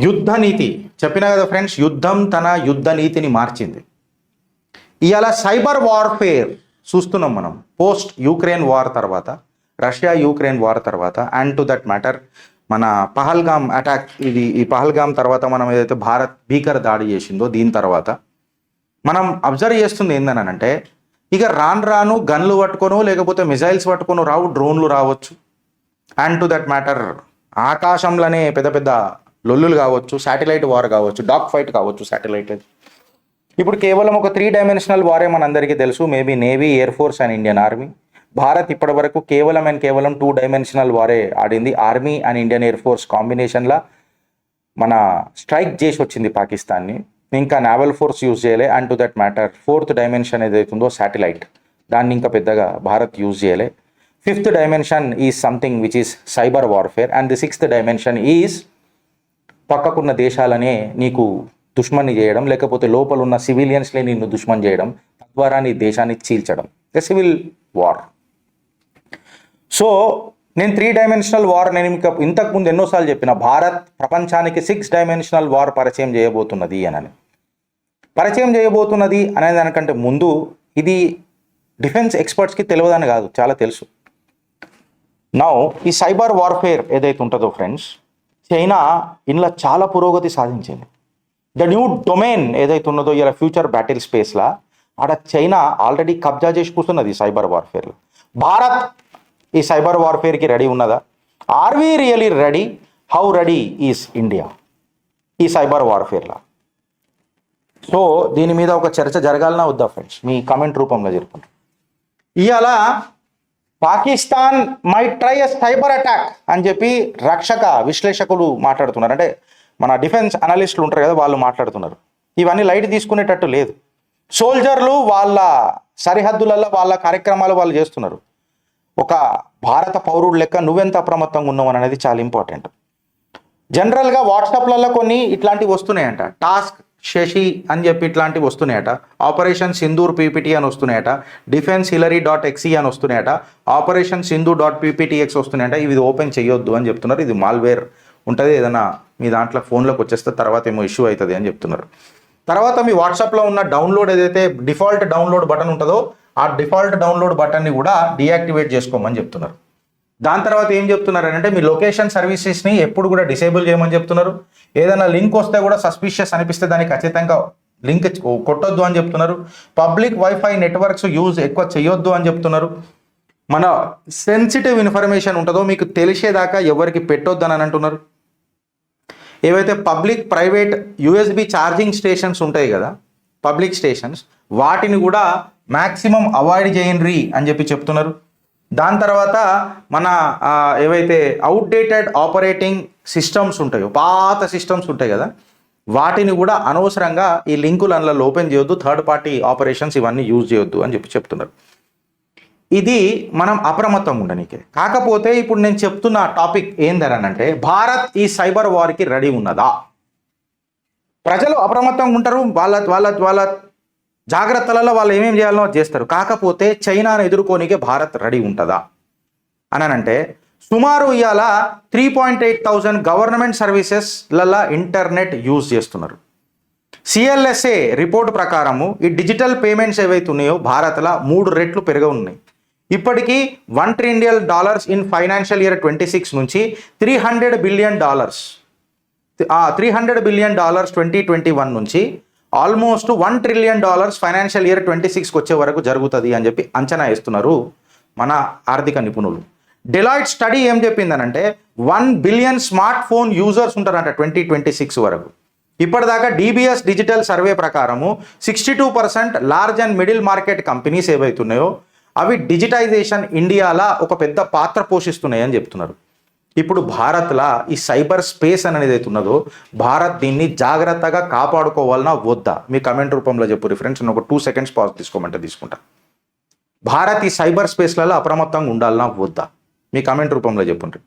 యుద్ధ నీతి చెప్పినా కదా ఫ్రెండ్స్, యుద్ధం తన యుద్ధ నీతిని మార్చింది. ఇవాళ సైబర్ వార్ఫేర్ చూస్తున్నాం మనం. పోస్ట్ యూక్రెయిన్ వార్ తర్వాత, రష్యా యూక్రెయిన్ వార్ తర్వాత, అండ్ టు దట్ మ్యాటర్ మన పహల్గామ్ అటాక్, ఈ పహల్గామ్ తర్వాత మనం ఏదైతే భారత్ భీకర దాడి చేసిందో దీని తర్వాత మనం అబ్జర్వ్ చేస్తుంది ఏందనంటే, ఇక రాను రాను గన్లు పట్టుకోను లేకపోతే మిజైల్స్ పట్టుకొని రావు, డ్రోన్లు రావచ్చు. అండ్ టు దట్ మ్యాటర్ ఆకాశంలోనే పెద్ద పెద్ద లొల్లులు కావచ్చు, శాటిలైట్ వార్ కావచ్చు, డాగ్ ఫైట్ కావచ్చు శాటిలైట్. ఇప్పుడు కేవలం ఒక 3 డైమెన్షనల్ వారే మనందరికీ తెలుసు, maybe navy, air force and Indian army. Bharat ఇప్పటి వరకు కేవలం 2 డైమెన్షనల్ వారే ఆడింది. Army and Indian air force కాంబినేషన్లా మన స్ట్రైక్ చేసి వచ్చింది పాకిస్తాన్ని. ఇంకా నావల్ ఫోర్స్ యూజ్ చేయలే. And to that matter 4th dimension ఏదైతుందో శాటిలైట్, దాన్ని ఇంకా పెద్దగా భారత్ యూజ్ చేయలే. 5th dimension is something which is cyber warfare. And the 6th dimension is పక్కకున్న దేశాలనే నీకు దుష్మన్ని చేయడం, లేకపోతే లోపల ఉన్న సివిలియన్స్లే నిన్ను దుష్మన్ చేయడం, తద్వారా నీ దేశాన్ని చీల్చడం, ద సివిల్ వార్. సో నేను 3 డైమెన్షనల్ వార్, నేను ఇంకా ఇంతకుముందు ఎన్నోసార్లు చెప్పిన, భారత్ ప్రపంచానికి 6 డైమెన్షనల్ వార్ పరిచయం చేయబోతున్నది అని. పరిచయం చేయబోతున్నది అనేది దానికంటే ముందు ఇది డిఫెన్స్ ఎక్స్పర్ట్స్కి తెలియదని కాదు, చాలా తెలుసు. నౌ ఈ సైబర్ వార్ఫేర్ ఏదైతే ఉంటుందో ఫ్రెండ్స్, చైనా ఇందులో చాలా పురోగతి సాధించింది. ద న్యూ డొమైన్ ఏదైతే ఉన్నదో ఇలా ఫ్యూచర్ బ్యాటిల్ స్పేస్లా, ఆడ చైనా ఆల్రెడీ కబ్జా చేసి కూర్చున్నది సైబర్ వార్ఫేర్లో. భారత్ ఈ సైబర్ వార్ఫేర్కి రెడీ ఉన్నదా? Are we really ready? How ready is India ఈ సైబర్ వార్ఫేర్లా? సో దీని మీద ఒక చర్చ జరగాలన్నా వద్దా ఫ్రెండ్స్? మీ కామెంట్ రూపంలో జరుపుకుంటాం. ఇవాళ పాకిస్తాన్ మైట్ ట్రై ఎ సైబర్ అటాక్ అని చెప్పి రక్షక విశ్లేషకులు మాట్లాడుతున్నారు. అంటే మన డిఫెన్స్ అనలిస్టులు ఉంటారు కదా, వాళ్ళు మాట్లాడుతున్నారు. ఇవన్నీ లైట్ తీసుకునేటట్టు లేదు. సోల్జర్లు వాళ్ళ సరిహద్దులలో వాళ్ళ కార్యక్రమాలు వాళ్ళు చేస్తున్నారు. ఒక భారత పౌరుడు లెక్క నువ్వెంత అప్రమత్తంగా ఉన్నావు అనేది చాలా ఇంపార్టెంట్. జనరల్గా వాట్సాప్లలో కొన్ని ఇట్లాంటివి వస్తున్నాయంట, టాస్క్ శశి అని చెప్పి ఇట్లాంటివి వస్తున్నాయట, ఆపరేషన్ సింధూర్ పీపీటీ అని వస్తున్నాయట, డిఫెన్స్ హిలరీ.exe అని వస్తున్నాయట, ఆపరేషన్ సింధు.pptx వస్తున్నాయట. ఇవి ఓపెన్ చేయొద్దు అని చెప్తున్నారు. ఇది మాల్వేర్ ఉంటుంది, ఏదైనా మీ దాంట్లో ఫోన్లోకి వచ్చేస్తే తర్వాత ఏమో ఇష్యూ అవుతుంది అని చెప్తున్నారు. తర్వాత మీ వాట్సాప్లో ఉన్న డౌన్లోడ్ ఏదైతే డిఫాల్ట్ డౌన్లోడ్ బటన్ ఉంటుందో ఆ డిఫాల్ట్ డౌన్లోడ్ బటన్ని కూడా డీయాక్టివేట్ చేసుకోమని చెప్తున్నారు. దాని తర్వాత ఏం చెప్తున్నారు అంటే, మీ లొకేషన్ సర్వీసెస్ని ఎప్పుడు కూడా డిసేబుల్ చేయమని చెప్తున్నారు. ఏదైనా లింక్ వస్తే కూడా సస్పిషియస్ అనిపిస్తే దానికి ఖచ్చితంగా లింక్ కొట్టొద్దు అని చెప్తున్నారు. పబ్లిక్ వైఫై నెట్వర్క్స్ యూజ్ ఎక్కువ చేయొద్దు అని చెప్తున్నారు. మన సెన్సిటివ్ ఇన్ఫర్మేషన్ ఉంటుందో మీకు తెలిసేదాకా ఎవరికి పెట్టొద్దు అని అంటున్నారు. ఏవైతే public private USB charging stations ఉంటాయి కదా, పబ్లిక్ స్టేషన్స్, వాటిని కూడా మ్యాక్సిమం అవాయిడ్ చేయండి అని చెప్పి చెప్తున్నారు. దాని తర్వాత మన ఏవైతే అవుట్డేటెడ్ ఆపరేటింగ్ సిస్టమ్స్ ఉంటాయో, పాత సిస్టమ్స్ ఉంటాయి కదా, వాటిని కూడా అనవసరంగా ఈ లింకులు అందులో ఓపెన్ చేయొద్దు, థర్డ్ పార్టీ ఆపరేషన్స్ ఇవన్నీ యూజ్ చేయొద్దు అని చెప్పి చెప్తున్నారు. ఇది మనం అప్రమత్తంగా ఉండనీకే. కాకపోతే ఇప్పుడు నేను చెప్తున్న టాపిక్ ఏందనంటే, భారత్ ఈ సైబర్ వార్కి రెడీ ఉన్నదా? ప్రజలు అప్రమత్తంగా ఉంటారు, వాళ్ళ జాగ్రత్తలలో వాళ్ళు ఏమేమి చేయాలో చేస్తారు. కాకపోతే చైనాను ఎదుర్కోనికే భారత్ రెడీ ఉంటుందా అని అంటే, సుమారు ఇవాళ 3,800 గవర్నమెంట్ సర్వీసెస్లలో ఇంటర్నెట్ యూజ్ చేస్తున్నారు. సిఎల్ఎస్ఏ రిపోర్ట్ ప్రకారము ఈ డిజిటల్ పేమెంట్స్ ఏవైతే ఉన్నాయో భారత్లో 3 రెట్లు పెరిగి ఉన్నాయి. ఇప్పటికీ $1 trillion ఇన్ ఫైనాన్షియల్ ఇయర్ 26 నుంచి $300 billion 2021 నుంచి ఆల్మోస్ట్ $1 trillion ఫైనాన్షియల్ ఇయర్ 26కి వచ్చే వరకు జరుగుతుంది అని చెప్పి అంచనా వేస్తున్నారు మన ఆర్థిక నిపుణులు. డెలాయిట్ స్టడీ ఏం చెప్పిందనంటే, 1 billion స్మార్ట్ ఫోన్ యూజర్స్ ఉంటారంట 2026 వరకు. ఇప్పటిదాకా డిబిఎస్ డిజిటల్ సర్వే ప్రకారము 62% large and middle market companies ఏవైతున్నాయో అవి డిజిటైజేషన్ ఇండియాలో ఒక పెద్ద పాత్ర పోషిస్తున్నాయి అని చెప్తున్నారు. ఇప్పుడు భారత్లో ఈ సైబర్ స్పేస్ అనేది అయితే ఉన్నదో, భారత్ దీన్ని జాగ్రత్తగా కాపాడుకోవాలన్నా వద్దా? మీ కమెంట్ రూపంలో చెప్పు ఫ్రెండ్స్. నేను ఒక 2 seconds పాజ్ తీసుకోమంటే తీసుకుంటా. భారత్ ఈ సైబర్ స్పేస్లలో అప్రమత్తంగా ఉండాలన్నా వద్దా? మీ కమెంట్ రూపంలో చెప్పుండ్రి.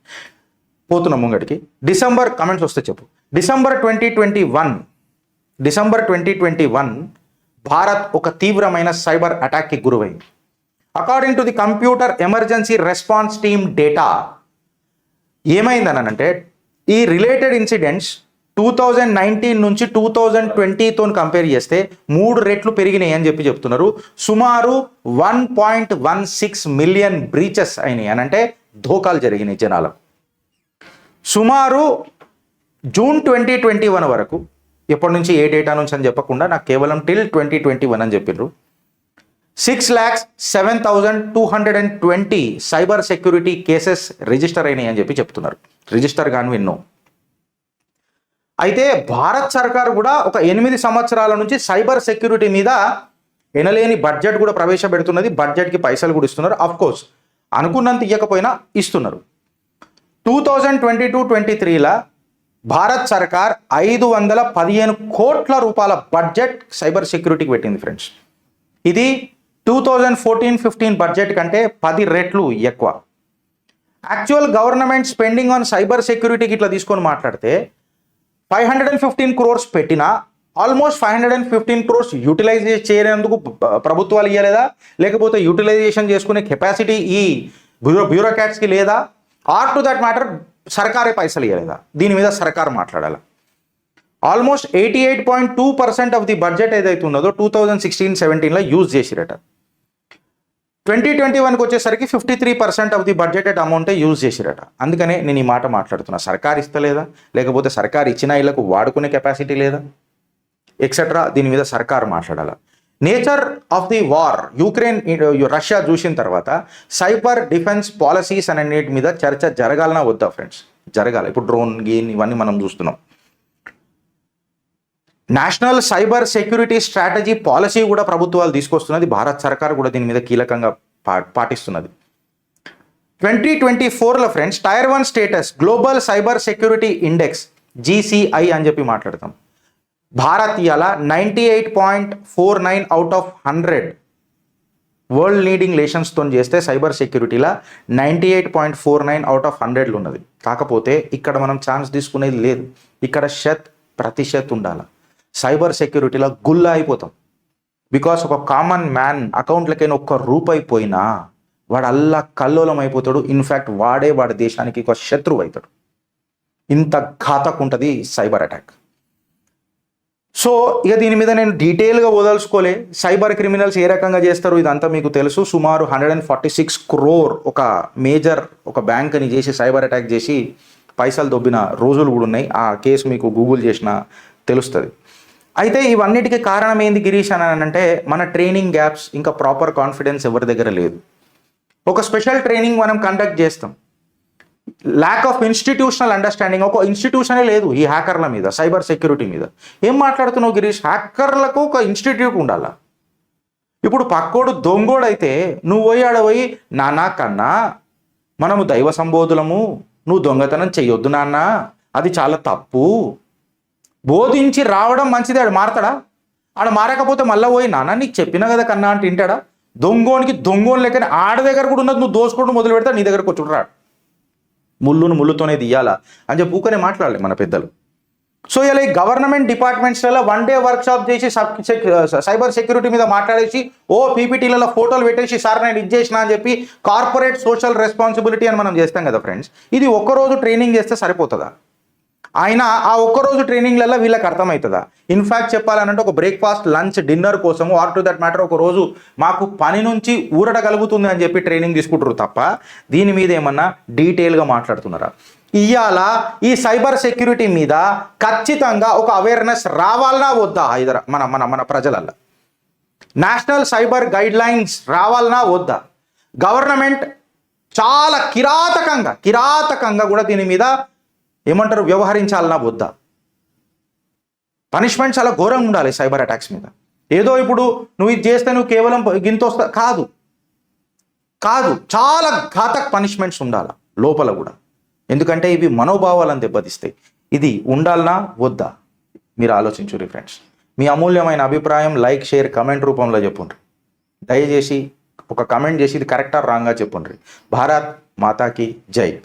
పోతున్న ముంగడికి డిసెంబర్ కమెంట్స్ వస్తే చెప్పు. డిసెంబర్ 2021 భారత్ ఒక తీవ్రమైన సైబర్ అటాక్కి గురైంది. According to the computer emergency response team data ఏమైందనంటే, ఈ రిలేటెడ్ ఇన్సిడెంట్స్ 2019 నుంచి 2020తో కంపేర్ చేస్తే 3 రెట్లు పెరిగినాయి అని చెప్తున్నారు. సుమారు 1.16 మిలియన్ బ్రీచెస్ అయినాయి అని అంటే ధోకాలు జరిగినాయి జనాలకు. సుమారు జూన్ 2021 వరకు, ఎప్పటి నుంచి ఏ డేటా నుంచి అని చెప్పకుండా నాకు కేవలం టిల్ 2021 అని చెప్పిర్రు, 6,07,220 సైబర్ సెక్యూరిటీ కేసెస్ రిజిస్టర్ అయినాయి అని చెప్తున్నారు. రిజిస్టర్ కాని విన్నో. అయితే భారత్ సర్కార్ కూడా ఒక 8 సంవత్సరాల నుంచి సైబర్ సెక్యూరిటీ మీద ఎనలేని బడ్జెట్ కూడా ప్రవేశపెడుతున్నది. బడ్జెట్కి పైసలు కూడా ఇస్తున్నారు. అఫ్ కోర్స్ అనుకున్నంత ఇవ్వకపోయినా ఇస్తున్నారు. 2022-23లా భారత్ సర్కార్ 515 కోట్ల రూపాయల బడ్జెట్ సైబర్ సెక్యూరిటీకి పెట్టింది ఫ్రెండ్స్. ఇది 2014-15 బడ్జెట్ కంటే 10 రెట్లు ఎక్కువ. Actual government spending on cyber సెక్యూరిటీకి ఇట్లా తీసుకొని మాట్లాడితే 515 crores పెట్టినా ఆల్మోస్ట్ 515 crores యూటిలైజ్ చేయనందుకు ప్రభుత్వాలు ఇవ్వలేదా, లేకపోతే యూటిలైజేషన్ చేసుకునే కెపాసిటీ ఈ బ్యూరోక్రాట్స్కి లేదా, ఆర్ టు దట్ మ్యాటర్ సర్కారే పైసలు ఇవ్వలేదా? దీని మీద సర్కార్ మాట్లాడాలి. ఆల్మోస్ట్ 88.2% ఆఫ్ ది బడ్జెట్ ఏదైతే ఉన్నదో 2016-17లో యూజ్ చేసిరట. 2021కి వచ్చేసరికి 53% ఆఫ్ ది బడ్జెటెడ్ అమౌంటే యూజ్ చేసిరట. అందుకనే నేను ఈ మాట మాట్లాడుతున్నా. సర్కార్ ఇస్తలేదా, లేకపోతే సర్కార్ ఇచ్చిన ఇళ్లకు వాడుకునే కెపాసిటీ లేదా, ఎక్సెట్రా. దీని మీద సర్కార్ మాట్లాడాలి. Nature of the war, Ukraine Russia చూసిన తర్వాత సైబర్ డిఫెన్స్ పాలసీస్ అన్నిటి మీద చర్చ జరగాలన్నా వద్దా ఫ్రెండ్స్? జరగాలి. ఇప్పుడు డ్రోన్ గీన్ ఇవన్నీ మనం చూస్తున్నాం. National cyber security strategy policy కూడా ప్రభుత్వాలు తీసుకొస్తున్నది. భారత్ సర్కార్ కూడా దీని మీద కీలకంగా పాటిస్తున్నది. 2024లో friends tier 1 status global cyber security index GCI అని చెప్పి మాట్లాడతాం. భారత్ ఇవాళ 98.49 అవుట్ ఆఫ్ 100 వరల్డ్ లీడింగ్ నేషన్స్తో చేస్తే సైబర్ సెక్యూరిటీలో 98.49 అవుట్ ఆఫ్ 100 ఉన్నది. కాకపోతే ఇక్కడ మనం ఛాన్స్ తీసుకునేది లేదు. ఇక్కడ ప్రతిశత్ ఉండాలి. సైబర్ సెక్యూరిటీలో గుల్లా అయిపోతాం. బికాస్ ఒక కామన్ మ్యాన్ అకౌంట్లకైనా ఒక్క రూపాయి పోయినా వాడు అల్లా కల్లోలం అయిపోతాడు. ఇన్ఫ్యాక్ట్ వాడి దేశానికి ఒక శత్రువు అవుతాడు. ఇంత ఘాతకు ఉంటుంది సైబర్ అటాక్. సో ఇక దీని మీద నేను డీటెయిల్గా వదలుచుకోలే. సైబర్ క్రిమినల్స్ ఏ రకంగా చేస్తారు ఇదంతా మీకు తెలుసు. సుమారు 146 crore ఒక మేజర్ ఒక బ్యాంక్ని చేసి సైబర్ అటాక్ చేసి పైసలు దొబ్బిన రోజులు కూడా ఉన్నాయి. ఆ కేసు మీకు గూగుల్ చేసినా తెలుస్తుంది. అయితే ఇవన్నిటికీ కారణం ఏంది గిరీష్ అని అంటే మన ట్రైనింగ్ గ్యాప్స్, ఇంకా ప్రాపర్ కాన్ఫిడెన్స్ ఎవరి దగ్గర లేదు. ఒక స్పెషల్ ట్రైనింగ్ మనం కండక్ట్ చేస్తాం. Lack of institutional understanding. ఒక ఇన్స్టిట్యూషనే లేదు ఈ హ్యాకర్ల మీద, సైబర్ సెక్యూరిటీ మీద. ఏం మాట్లాడుతున్నావు గిరీష్? హ్యాకర్లకు ఒక ఇన్స్టిట్యూట్ ఉండాలా? ఇప్పుడు పక్కోడు దొంగోడైతే నువ్వు పోయి ఆడపోయి నానా కన్నా మనము దైవ సంబోధులము, నువ్వు దొంగతనం చెయ్యొద్దు నాన్న, అది చాలా తప్పు, బోధించి రావడం మంచిది. ఆడు మారతాడా? ఆడ మారకపోతే మళ్ళీ పోయి నాన్న నీకు చెప్పినా కదా కన్నా అంటే వింటాడా? దొంగోనికి దొంగోని లెక్కనే ఆడ దగ్గర కూడా ఉన్నది. నువ్వు దోసుకోవడం మొదలు పెడతా నీ దగ్గరకు వచ్చి రాడు. ముళ్ళును ముళ్ళుతోనే తీయాలా అని చెప్పి ఊకనే మాట్లాడాలి మన పెద్దలు. సో ఇలా ఈ గవర్నమెంట్ డిపార్ట్మెంట్స్లలో 1 day వర్క్షాప్ చేసి సైబర్ సెక్యూరిటీ మీద మాట్లాడేసి పీపీటీలలో ఫోటోలు పెట్టేసి సార్ నేను ఇది చేసిన అని చెప్పి కార్పొరేట్ సోషల్ రెస్పాన్సిబిలిటీ అని మనం చేస్తాం కదా ఫ్రెండ్స్. ఇది ఒక్కరోజు ట్రైనింగ్ చేస్తే సరిపోతుందా? ఆయన ఆ ఒక్కరోజు ట్రైనింగ్లలో వీళ్ళకి అర్థమవుతుందా? ఇన్ఫ్యాక్ట్ చెప్పాలనంటే ఒక బ్రేక్ఫాస్ట్, లంచ్, డిన్నర్ కోసము ఆర్ టు దట్ మ్యాటర్ ఒక రోజు మాకు పని నుంచి ఊరట కలుగుతుంది అని చెప్పి ట్రైనింగ్ తీసుకుంటారు తప్ప దీని మీద ఏమన్నా డీటెయిల్గా మాట్లాడుతున్నారా? ఇవాళ ఈ సైబర్ సెక్యూరిటీ మీద ఖచ్చితంగా ఒక అవేర్నెస్ రావాలన్నా వద్దా? మన మన మన ప్రజలల్లో నేషనల్ సైబర్ గైడ్ లైన్స్ రావాలన్నా వద్దా? గవర్నమెంట్ చాలా కిరాతకంగా కూడా దీని మీద ఏమంటారు వ్యవహరించాలన్నా వద్దా? పనిష్మెంట్ చాలా ఘోరంగా ఉండాలి సైబర్ అటాక్స్ మీద. ఏదో ఇప్పుడు నువ్వు ఇది చేస్తే నువ్వు కేవలం గింతొస్తా కాదు, చాలా ఘాతక పనిష్మెంట్స్ ఉండాలి లోపల కూడా. ఎందుకంటే ఇవి మనోభావాలను దెబ్బతీస్తాయి. ఇది ఉండాలనా వద్దా? మీరు ఆలోచించుర్రి ఫ్రెండ్స్. మీ అమూల్యమైన అభిప్రాయం లైక్, షేర్, కమెంట్ రూపంలో చెప్పుండ్రి. దయచేసి ఒక కమెంట్ చేసి ఇది కరెక్టా రాంగా చెప్పుండ్రి. భారత్ మాతాకి జై.